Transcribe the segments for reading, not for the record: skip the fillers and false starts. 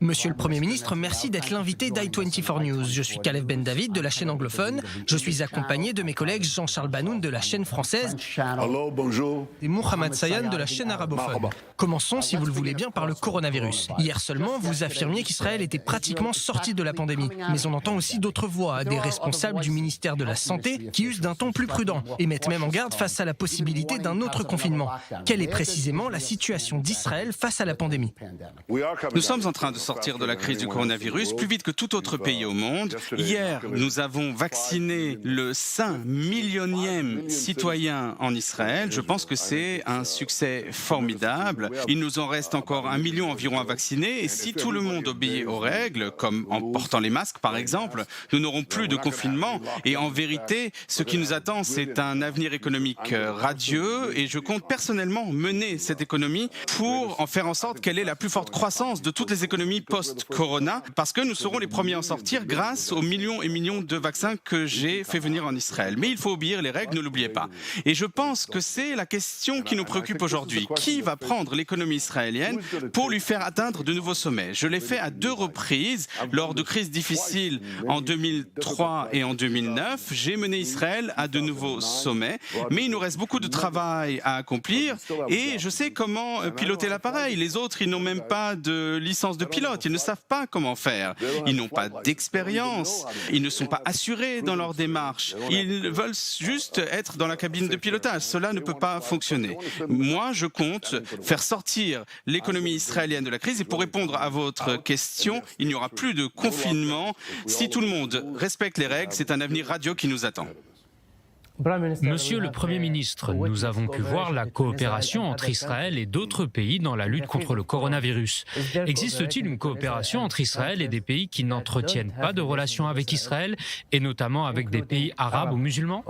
Monsieur le Premier ministre, merci d'être l'invité d'i24 News. Je suis Kalev Ben David de la chaîne anglophone. Je suis accompagné de mes collègues Jean-Charles Banoun de la chaîne française Allô, bonjour. et Mohamed Sayan de la chaîne arabophone. Commençons, si vous le voulez bien, par le coronavirus. Hier seulement, vous affirmiez qu'Israël était pratiquement sorti de la pandémie. Mais on entend aussi d'autres voix, des responsables du ministère de la Santé qui usent d'un ton plus prudent et mettent même en garde face à la possibilité d'un autre confinement. Quelle est précisément la situation d'Israël face à la pandémie? Nous sommes en train de sortir de la crise du coronavirus plus vite que tout autre pays au monde. Hier, nous avons vacciné le 5 millionième citoyen en Israël. Je pense que c'est un succès formidable. Il nous en reste encore 1 million environ à vacciner. Et si tout le monde obéit aux règles, comme en portant les masques par exemple, nous n'aurons plus de confinement. Et en vérité, ce qui nous attend, c'est un avenir économique radieux. Et je compte personnellement mener cette économie pour en faire en sorte qu'elle ait la plus forte croissance de toutes les économies post-corona, parce que nous serons les premiers à en sortir grâce aux millions et millions de vaccins que j'ai fait venir en Israël. Mais il faut obéir les règles, ne l'oubliez pas. Et je pense que c'est la question qui nous préoccupe aujourd'hui. Qui va prendre l'économie israélienne pour lui faire atteindre de nouveaux sommets? Je l'ai fait à 2 reprises, lors de crises difficiles en 2003 et en 2009. J'ai mené Israël à de nouveaux sommets, mais il nous reste beaucoup de travail à accomplir et je sais comment piloter l'appareil. Les autres, ils n'ont même pas de licence de pilote. Ils ne savent pas comment faire. Ils n'ont pas d'expérience. Ils ne sont pas assurés dans leur démarche. Ils veulent juste être dans la cabine de pilotage. Cela ne peut pas fonctionner. Moi, je compte faire sortir l'économie israélienne de la crise. Et pour répondre à votre question, il n'y aura plus de confinement. Si tout le monde respecte les règles, c'est un avenir radieux qui nous attend. Monsieur le Premier ministre, nous avons pu voir la coopération entre Israël et d'autres pays dans la lutte contre le coronavirus. Existe-t-il une coopération entre Israël et des pays qui n'entretiennent pas de relations avec Israël, et notamment avec des pays arabes ou musulmans?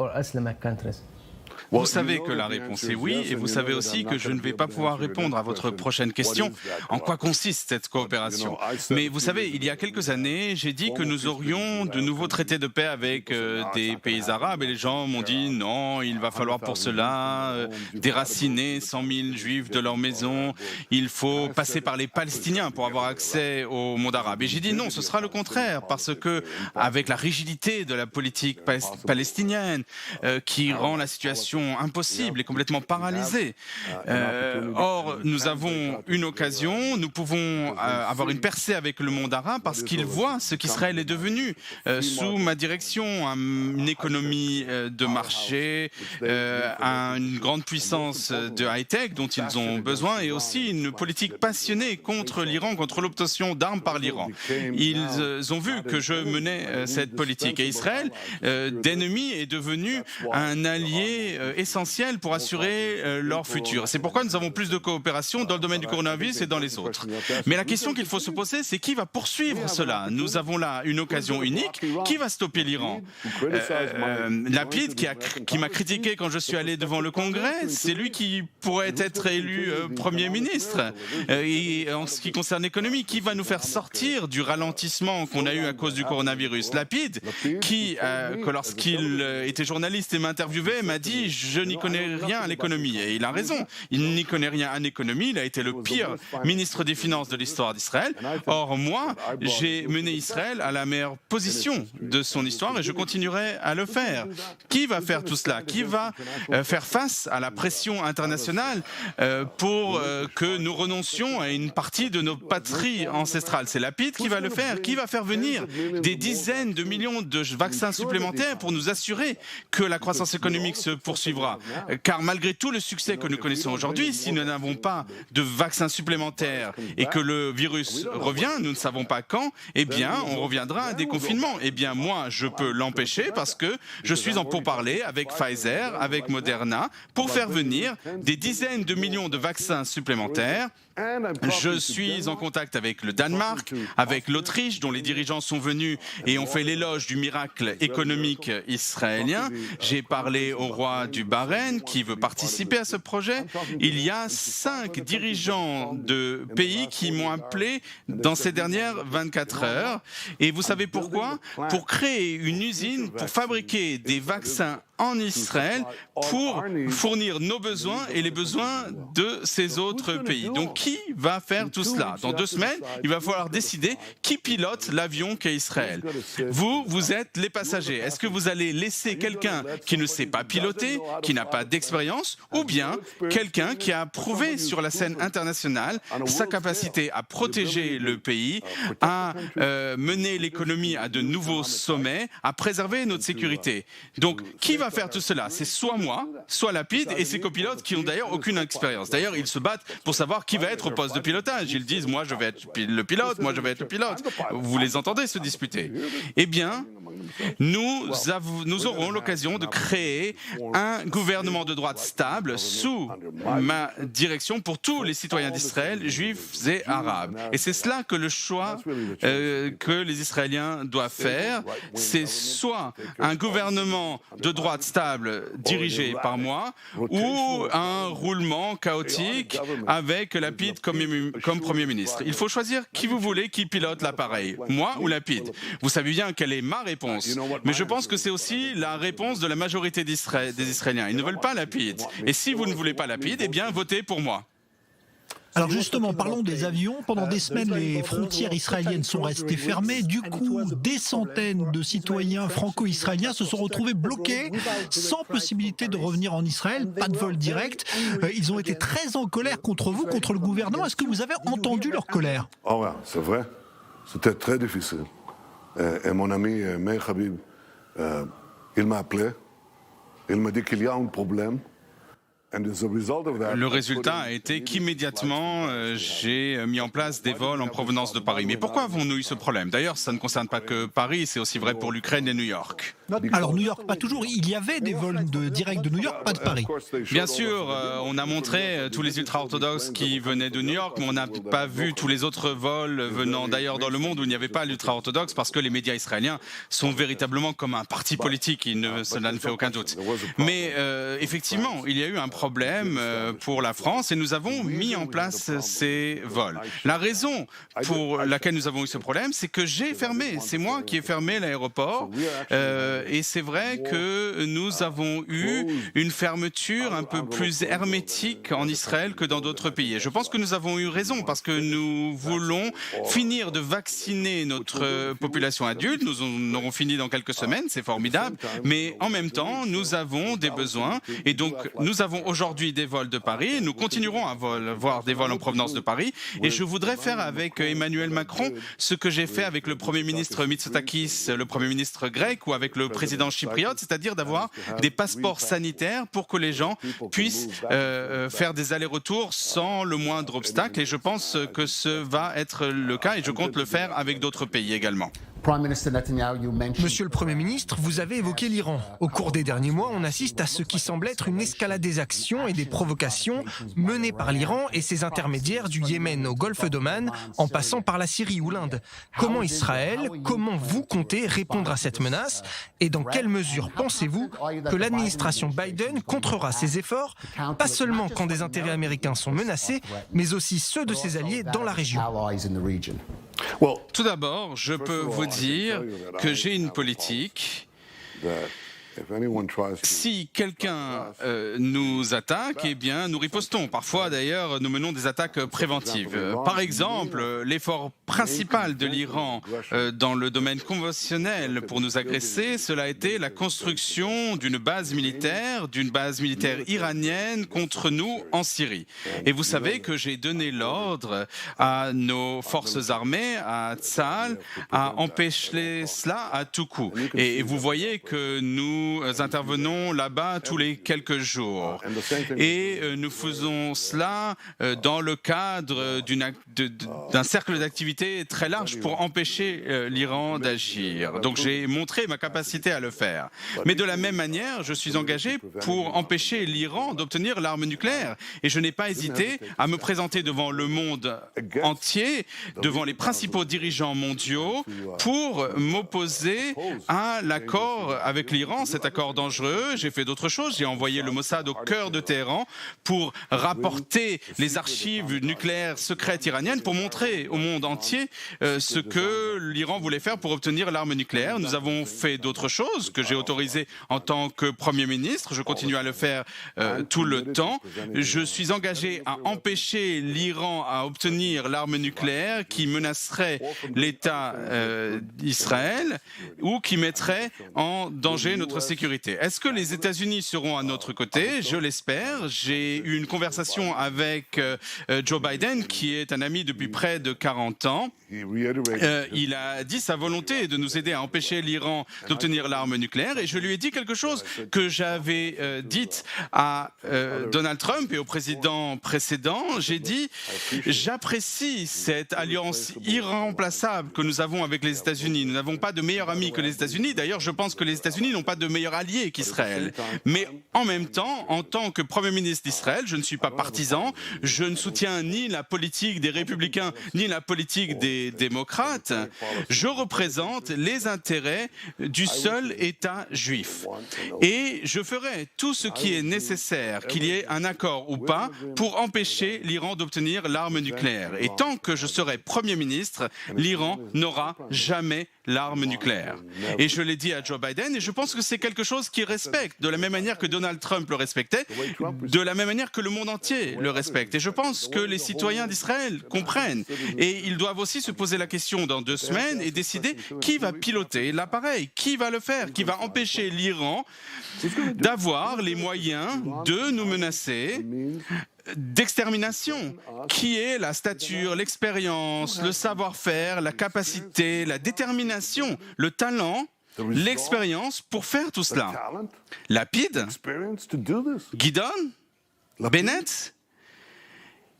Vous savez que la réponse est oui, et vous savez aussi que je ne vais pas pouvoir répondre à votre prochaine question. En quoi consiste cette coopération? Mais vous savez, il y a quelques années, j'ai dit que nous aurions de nouveaux traités de paix avec des pays arabes, et les gens m'ont dit non, il va falloir pour cela déraciner 100 000 juifs de leur maison, il faut passer par les Palestiniens pour avoir accès au monde arabe. Et j'ai dit non, ce sera le contraire, parce que avec la rigidité de la politique palestinienne qui rend la situation impossible et complètement paralysée. Or, nous avons une occasion, nous pouvons avoir une percée avec le monde arabe parce qu'ils voient ce qu'Israël est devenu sous ma direction, une économie de marché, une grande puissance de high-tech dont ils ont besoin et aussi une politique passionnée contre l'Iran, contre l'obtention d'armes par l'Iran. Ils ont vu que je menais cette politique et Israël, d'ennemi, est devenu un allié essentiel pour assurer leur futur. C'est pourquoi nous avons plus de coopération dans le domaine du coronavirus et dans les autres. Mais la question qu'il faut se poser, c'est qui va poursuivre cela? Nous avons là une occasion unique. Qui va stopper l'Iran? Lapid, qui m'a critiqué quand je suis allé devant le Congrès, c'est lui qui pourrait être élu Premier ministre. Et en ce qui concerne l'économie, qui va nous faire sortir du ralentissement qu'on a eu à cause du coronavirus? Lapid, qui, que lorsqu'il était journaliste et m'interviewait, m'a dit « je n'y connais rien à l'économie ». Et il a raison, il n'y connaît rien à l'économie, il a été le pire ministre des Finances de l'histoire d'Israël. Or, moi, j'ai mené Israël à la meilleure position de son histoire et je continuerai à le faire. Qui va faire tout cela? Qui va faire face à la pression internationale pour que nous renoncions à une partie de nos patries ancestrales? C'est Lapid qui va le faire. Qui va faire venir des dizaines de millions de vaccins supplémentaires pour nous assurer que la croissance économique se poursuivra? Car malgré tout le succès que nous connaissons aujourd'hui, si nous n'avons pas de vaccins supplémentaires et que le virus revient, nous ne savons pas quand, eh bien, on reviendra à des confinements. Eh bien, moi, je peux l'empêcher parce que je suis en pourparlers avec Pfizer, avec Moderna, pour faire venir des dizaines de millions de vaccins supplémentaires. Je suis en contact avec le Danemark, avec l'Autriche, dont les dirigeants sont venus et ont fait l'éloge du miracle économique israélien. J'ai parlé au roi du Bahreïn, qui veut participer à ce projet. Il y a 5 dirigeants de pays qui m'ont appelé dans ces dernières 24 heures. Et vous savez pourquoi? Pour créer une usine pour fabriquer des vaccins en Israël pour fournir nos besoins et les besoins de ces autres pays. Donc qui va faire tout cela? Dans 2 semaines, il va falloir décider qui pilote l'avion qu'est Israël. Vous êtes les passagers. Est-ce que vous allez laisser quelqu'un qui ne sait pas piloter, qui n'a pas d'expérience, ou bien quelqu'un qui a prouvé sur la scène internationale sa capacité à protéger le pays, à mener l'économie à de nouveaux sommets, à préserver notre sécurité? Donc, qui va faire tout cela? C'est soit moi, soit Lapid et ses copilotes qui n'ont d'ailleurs aucune expérience. D'ailleurs, ils se battent pour savoir qui va être au poste de pilotage. Ils disent, moi je vais être le pilote, moi je vais être le pilote. Vous les entendez se disputer. Eh bien, nous aurons l'occasion de créer un gouvernement de droite stable sous ma direction pour tous les citoyens d'Israël, juifs et arabes. Et c'est cela que le choix que les Israéliens doivent faire. C'est soit un gouvernement de droite stable dirigé par moi, ou un roulement chaotique avec Lapid comme Premier ministre. Il faut choisir qui vous voulez qui pilote l'appareil, moi ou Lapid. Vous savez bien quelle est ma réponse, mais je pense que c'est aussi la réponse de la majorité des Israéliens. Ils ne veulent pas Lapid. Et si vous ne voulez pas Lapid, eh bien votez pour moi. Alors justement, parlons des avions. Pendant des semaines, les frontières israéliennes sont restées fermées. Du coup, des centaines de citoyens franco-israéliens se sont retrouvés bloqués, sans possibilité de revenir en Israël, pas de vol direct. Ils ont été très en colère contre vous, contre le gouvernement. Est-ce que vous avez entendu leur colère? Ah ouais, c'est vrai. C'était très difficile. Et mon ami Meir Habib, il m'a appelé. Il m'a dit qu'il y a un problème. Le résultat a été qu'immédiatement, j'ai mis en place des vols en provenance de Paris. Mais pourquoi avons-nous eu ce problème? D'ailleurs, ça ne concerne pas que Paris, c'est aussi vrai pour l'Ukraine et New York. Alors New York, pas toujours. Il y avait des vols directs de New York, pas de Paris. Bien sûr, on a montré tous les ultra-orthodoxes qui venaient de New York, mais on n'a pas vu tous les autres vols venant d'ailleurs dans le monde où il n'y avait pas l'ultra-orthodoxe, parce que les médias israéliens sont véritablement comme un parti politique, cela ne fait aucun doute. Mais effectivement, il y a eu un problème pour la France et nous avons mis en place ces vols. La raison pour laquelle nous avons eu ce problème, c'est que j'ai fermé, c'est moi qui ai fermé l'aéroport et c'est vrai que nous avons eu une fermeture un peu plus hermétique en Israël que dans d'autres pays. Et je pense que nous avons eu raison parce que nous voulons finir de vacciner notre population adulte. Nous en aurons fini dans quelques semaines, c'est formidable, mais en même temps, nous avons des besoins et donc nous avons aujourd'hui des vols de Paris, nous continuerons à avoir des vols en provenance de Paris et je voudrais faire avec Emmanuel Macron ce que j'ai fait avec le Premier ministre Mitsotakis, le Premier ministre grec ou avec le président chypriote, c'est-à-dire d'avoir des passeports sanitaires pour que les gens puissent faire des allers-retours sans le moindre obstacle et je pense que ce va être le cas et je compte le faire avec d'autres pays également. Monsieur le Premier ministre, vous avez évoqué l'Iran. Au cours des derniers mois, on assiste à ce qui semble être une escalade des actions et des provocations menées par l'Iran et ses intermédiaires du Yémen au golfe d'Oman, en passant par la Syrie ou l'Inde. Comment Israël, comment vous comptez répondre à cette menace et dans quelle mesure pensez-vous que l'administration Biden contrera ses efforts, pas seulement quand des intérêts américains sont menacés, mais aussi ceux de ses alliés dans la région? Tout d'abord, je peux vous dire que j'ai une politique. Si quelqu'un nous attaque, eh bien, nous ripostons. Parfois, d'ailleurs, nous menons des attaques préventives. Par exemple, l'effort principal de l'Iran dans le domaine conventionnel pour nous agresser, cela a été la construction d'une base militaire iranienne contre nous en Syrie. Et vous savez que j'ai donné l'ordre à nos forces armées, à Tsahal, à empêcher cela à tout coup. Et vous voyez que nous intervenons là-bas tous les quelques jours. Et nous faisons cela dans le cadre d'un cercle d'activité très large pour empêcher l'Iran d'agir. Donc j'ai montré ma capacité à le faire. Mais de la même manière, je suis engagé pour empêcher l'Iran d'obtenir l'arme nucléaire. Et je n'ai pas hésité à me présenter devant le monde entier, devant les principaux dirigeants mondiaux, pour m'opposer à l'accord avec l'Iran cet accord dangereux. J'ai fait d'autres choses. J'ai envoyé le Mossad au cœur de Téhéran pour rapporter les archives nucléaires secrètes iraniennes pour montrer au monde entier ce que l'Iran voulait faire pour obtenir l'arme nucléaire. Nous avons fait d'autres choses que j'ai autorisées en tant que Premier ministre. Je continue à le faire tout le temps. Je suis engagé à empêcher l'Iran à obtenir l'arme nucléaire qui menacerait l'État d'Israël ou qui mettrait en danger notre sécurité. Est-ce que les États-Unis seront à notre côté? Je l'espère. J'ai eu une conversation avec Joe Biden, qui est un ami depuis près de 40 ans. Il a dit sa volonté de nous aider à empêcher l'Iran d'obtenir l'arme nucléaire et je lui ai dit quelque chose que j'avais dit à Donald Trump et au président précédent. J'ai dit « J'apprécie cette alliance irremplaçable que nous avons avec les États-Unis. Nous n'avons pas de meilleur ami que les États-Unis. D'ailleurs, je pense que les États-Unis n'ont pas de meilleur allié qu'Israël. Mais en même temps, en tant que Premier ministre d'Israël, je ne suis pas partisan. Je ne soutiens ni la politique des républicains ni la politique des démocrates. Je représente les intérêts du seul État juif. Et je ferai tout ce qui est nécessaire, qu'il y ait un accord ou pas, pour empêcher l'Iran d'obtenir l'arme nucléaire. Et tant que je serai Premier ministre, l'Iran n'aura jamais l'arme nucléaire. Et je l'ai dit à Joe Biden, et je pense que c'est quelque chose qu'il respecte, de la même manière que Donald Trump le respectait, de la même manière que le monde entier le respecte. Et je pense que les citoyens d'Israël comprennent. Et ils doivent aussi se poser la question dans 2 semaines et décider qui va piloter l'appareil, qui va le faire, qui va empêcher l'Iran d'avoir les moyens de nous menacer d'extermination, qui est la stature, l'expérience, le savoir-faire, la capacité, la détermination, le talent, l'expérience pour faire tout cela. Lapid, Gideon, Bennett,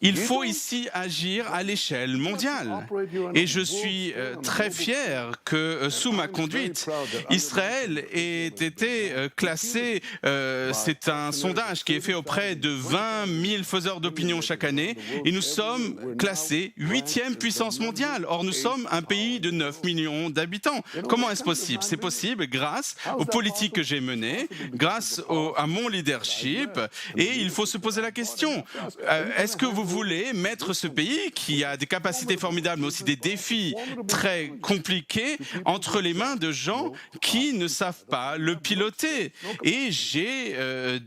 il faut ici agir à l'échelle mondiale. Et je suis très fier que, sous ma conduite, Israël ait été classé, c'est un sondage qui est fait auprès de 20 000 faiseurs d'opinion chaque année, et nous sommes classés 8e puissance mondiale. Or, nous sommes un pays de 9 millions d'habitants. Comment est-ce possible? C'est possible grâce aux politiques que j'ai menées, grâce à mon leadership, et il faut se poser la question, est-ce que vous voulez mettre ce pays, qui a des capacités formidables, mais aussi des défis très compliqués, entre les mains de gens qui ne savent pas le piloter? Et j'ai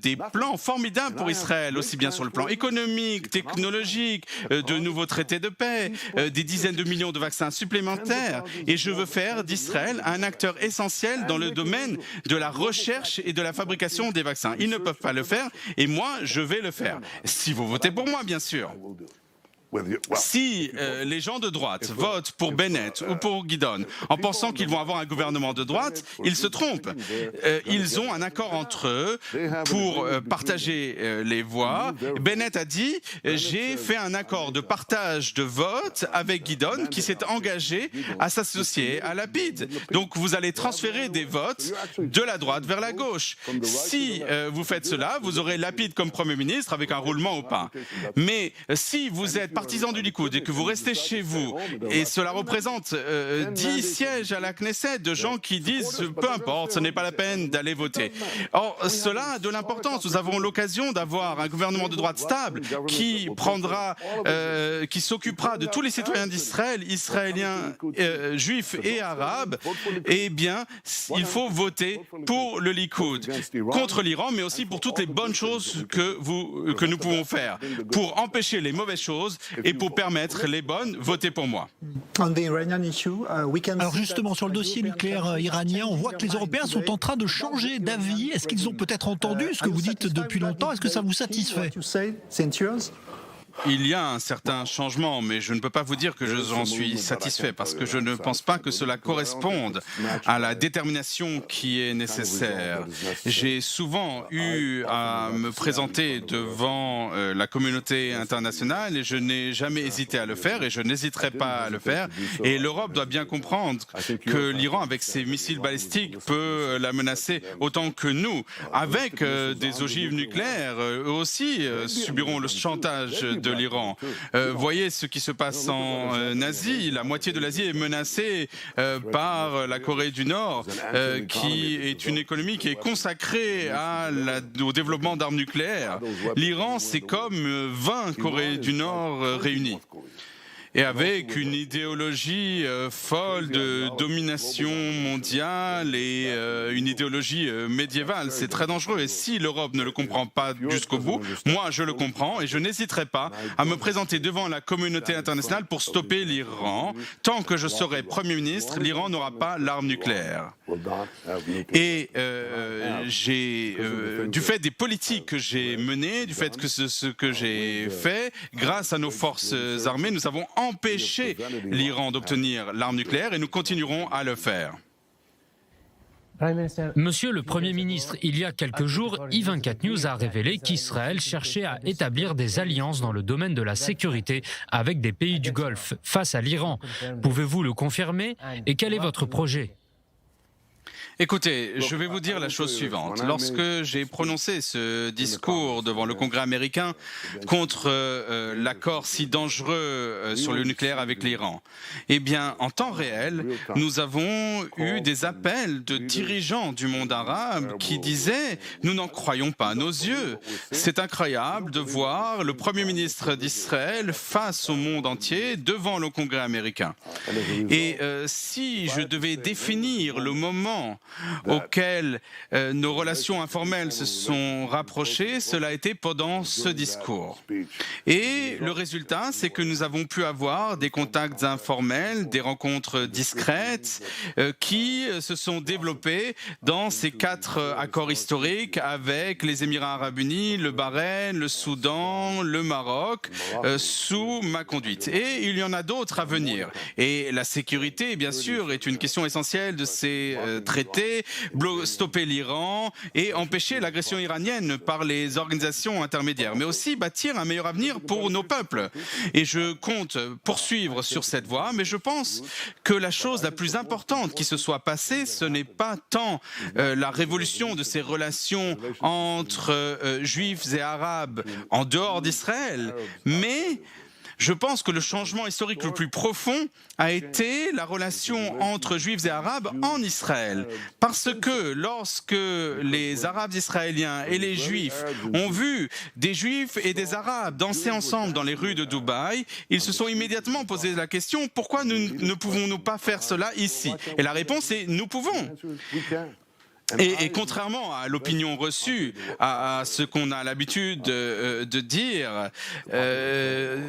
des plans formidables pour Israël, aussi bien sur le plan économique, technologique, de nouveaux traités de paix, des dizaines de millions de vaccins supplémentaires. Et je veux faire d'Israël un acteur essentiel dans le domaine de la recherche et de la fabrication des vaccins. Ils ne peuvent pas le faire, et moi, je vais le faire. Si vous votez pour moi, bien sûr. Si les gens de droite votent pour Bennett ou pour Gideon en pensant qu'ils vont avoir un gouvernement de droite, ils se trompent. Ils ont un accord entre eux pour partager les voix. Bennett a dit « J'ai fait un accord de partage de vote avec Gideon qui s'est engagé à s'associer à Lapid. Donc vous allez transférer des votes de la droite vers la gauche. Si vous faites cela, vous aurez Lapid comme Premier ministre avec un roulement au pas. Mais si vous êtes partisan du Likoud et que vous restez chez vous, et cela représente 10 sièges à la Knesset de gens qui disent peu importe, ce n'est pas la peine d'aller voter. Or, cela a de l'importance. Nous avons l'occasion d'avoir un gouvernement de droite stable qui qui s'occupera de tous les citoyens d'Israël, israéliens, juifs et arabes. Eh bien, il faut voter pour le Likoud, contre l'Iran, mais aussi pour toutes les bonnes choses que nous pouvons faire, pour empêcher les mauvaises choses et pour permettre les bonnes, votez pour moi. Alors justement, sur le dossier nucléaire iranien, on voit que les Européens sont en train de changer d'avis. Est-ce qu'ils ont peut-être entendu ce que vous dites depuis longtemps? Est-ce que ça vous satisfait? Il y a un certain changement, mais je ne peux pas vous dire que j'en suis satisfait parce que je ne pense pas que cela corresponde à la détermination qui est nécessaire. J'ai souvent eu à me présenter devant la communauté internationale et je n'ai jamais hésité à le faire et je n'hésiterai pas à le faire. Et l'Europe doit bien comprendre que l'Iran, avec ses missiles balistiques, peut la menacer autant que nous. Avec des ogives nucléaires, eux aussi subiront le chantage de l'Iran. Voyez ce qui se passe en Asie. La moitié de l'Asie est menacée par la Corée du Nord, qui est une économie qui est consacrée au développement d'armes nucléaires. L'Iran, c'est comme 20 Corées du Nord réunies. Et avec une idéologie folle de domination mondiale et une idéologie médiévale. C'est très dangereux. Et si l'Europe ne le comprend pas jusqu'au bout, moi je le comprends et je n'hésiterai pas à me présenter devant la communauté internationale pour stopper l'Iran. Tant que je serai Premier ministre, l'Iran n'aura pas l'arme nucléaire. Et du fait des politiques que j'ai menées, du fait que ce que j'ai fait, grâce à nos forces armées, nous avons empêché l'Iran d'obtenir l'arme nucléaire et nous continuerons à le faire. Monsieur le Premier ministre, il y a quelques jours, I24 News a révélé qu'Israël cherchait à établir des alliances dans le domaine de la sécurité avec des pays du Golfe face à l'Iran. Pouvez-vous le confirmer? Et quel est votre projet? Écoutez, je vais vous dire la chose suivante. Lorsque j'ai prononcé ce discours devant le Congrès américain contre l'accord si dangereux sur le nucléaire avec l'Iran, eh bien, en temps réel, nous avons eu des appels de dirigeants du monde arabe qui disaient « Nous n'en croyons pas nos yeux. C'est incroyable de voir le Premier ministre d'Israël face au monde entier devant le Congrès américain. » Et si je devais définir le moment auquel nos relations informelles se sont rapprochées, cela a été pendant ce discours. Et le résultat, c'est que nous avons pu avoir des contacts informels, des rencontres discrètes qui se sont développées dans ces 4 accords historiques avec les Émirats arabes unis, le Bahreïn, le Soudan, le Maroc, sous ma conduite. Et il y en a d'autres à venir. Et la sécurité, bien sûr, est une question essentielle de ces traités, stopper l'Iran et empêcher l'agression iranienne par les organisations intermédiaires, mais aussi bâtir un meilleur avenir pour nos peuples. Et je compte poursuivre sur cette voie, mais je pense que la chose la plus importante qui se soit passée, ce n'est pas tant la révolution de ces relations entre juifs et arabes en dehors d'Israël, mais je pense que le changement historique le plus profond a été la relation entre juifs et arabes en Israël. Parce que lorsque les arabes israéliens et les juifs ont vu des juifs et des arabes danser ensemble dans les rues de Dubaï, ils se sont immédiatement posé la question « Pourquoi nous ne pouvons-nous pas faire cela ici ?» Et la réponse est « Nous pouvons ». Et contrairement à l'opinion reçue, à ce qu'on a l'habitude de dire,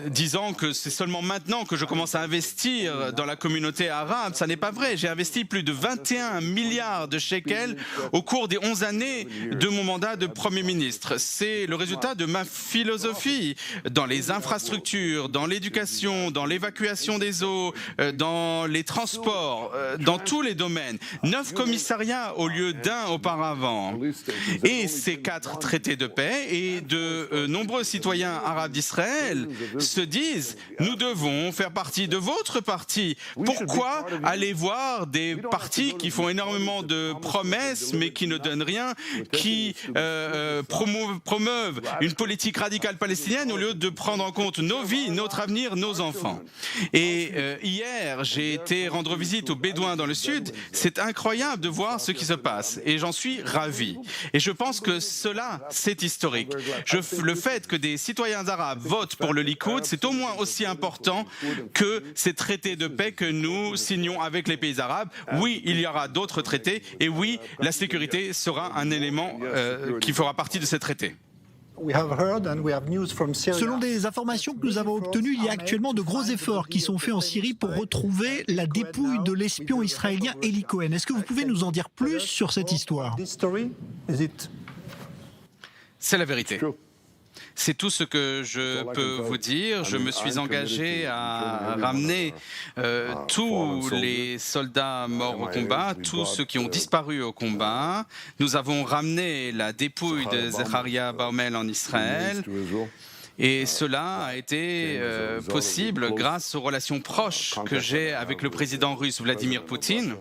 disant que c'est seulement maintenant que je commence à investir dans la communauté arabe, ça n'est pas vrai. J'ai investi plus de 21 milliards de shekels au cours des 11 années de mon mandat de Premier ministre. C'est le résultat de ma philosophie dans les infrastructures, dans l'éducation, dans l'évacuation des eaux, dans les transports, dans tous les domaines. 9 commissariats au lieu d'un auparavant. Et ces 4 traités de paix et de nombreux citoyens arabes d'Israël se disent « Nous devons faire partie de votre parti. Pourquoi aller voir des partis qui font énormément de promesses mais qui ne donnent rien, qui promeuvent une politique radicale palestinienne au lieu de prendre en compte nos vies, notre avenir, nos enfants ?» Et hier, j'ai été rendre visite aux Bédouins dans le sud. C'est incroyable de voir ce qui se passe. Et j'en suis ravi. Et je pense que cela, c'est historique. Le fait que des citoyens arabes votent pour le Likoud, c'est au moins aussi important que ces traités de paix que nous signons avec les pays arabes. Oui, il y aura d'autres traités. Et oui, la sécurité sera un élément qui fera partie de ces traités. Selon des informations que nous avons obtenues, il y a actuellement de gros efforts qui sont faits en Syrie pour retrouver la dépouille de l'espion israélien Eli Cohen. Est-ce que vous pouvez nous en dire plus sur cette histoire? C'est la vérité. C'est tout ce que je peux vous dire. Je me suis engagé à ramener tous les soldats morts au combat, tous ceux qui ont disparu au combat. Nous avons ramené la dépouille de Zecharia Baumel en Israël. Et cela a été possible grâce aux relations proches que j'ai avec le président russe Vladimir Poutine.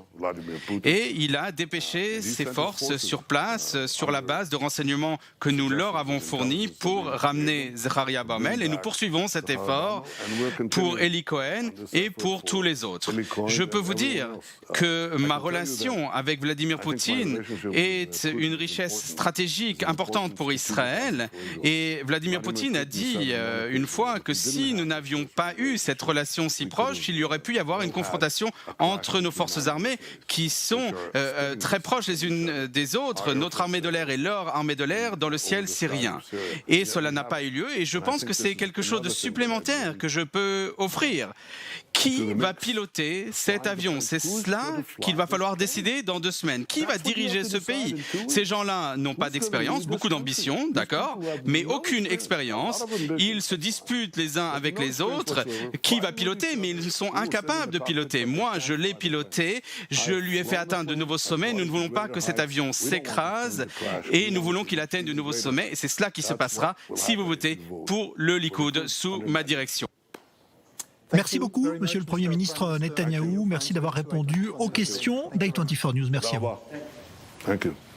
Et il a dépêché ses forces sur place, sur la base de renseignements que nous leur avons fournis pour ramener Zecharia Baumel. Et nous poursuivons cet effort pour Eli Cohen et pour tous les autres. Je peux vous dire que ma relation avec Vladimir Poutine est une richesse stratégique importante pour Israël. Et Vladimir Poutine a dit une fois que si nous n'avions pas eu cette relation si proche, il y aurait pu y avoir une confrontation entre nos forces armées qui sont très proches les unes des autres, notre armée de l'air et leur armée de l'air dans le ciel syrien. Et cela n'a pas eu lieu et je pense que c'est quelque chose de supplémentaire que je peux offrir. Qui va piloter cet avion? C'est cela qu'il va falloir décider dans 2 semaines. Qui va diriger ce pays? Ces gens-là n'ont pas d'expérience, beaucoup d'ambition, d'accord, mais aucune expérience. Ils se disputent les uns avec les autres. Qui va piloter? Mais ils sont incapables de piloter. Moi, je l'ai piloté, je lui ai fait atteindre de nouveaux sommets. Nous ne voulons pas que cet avion s'écrase et nous voulons qu'il atteigne de nouveaux sommets. Et c'est cela qui se passera si vous votez pour le Likoud sous ma direction. Merci beaucoup, Monsieur le Premier ministre Netanyahou. Merci d'avoir répondu aux questions d'I24 News. Merci à vous. Thank you.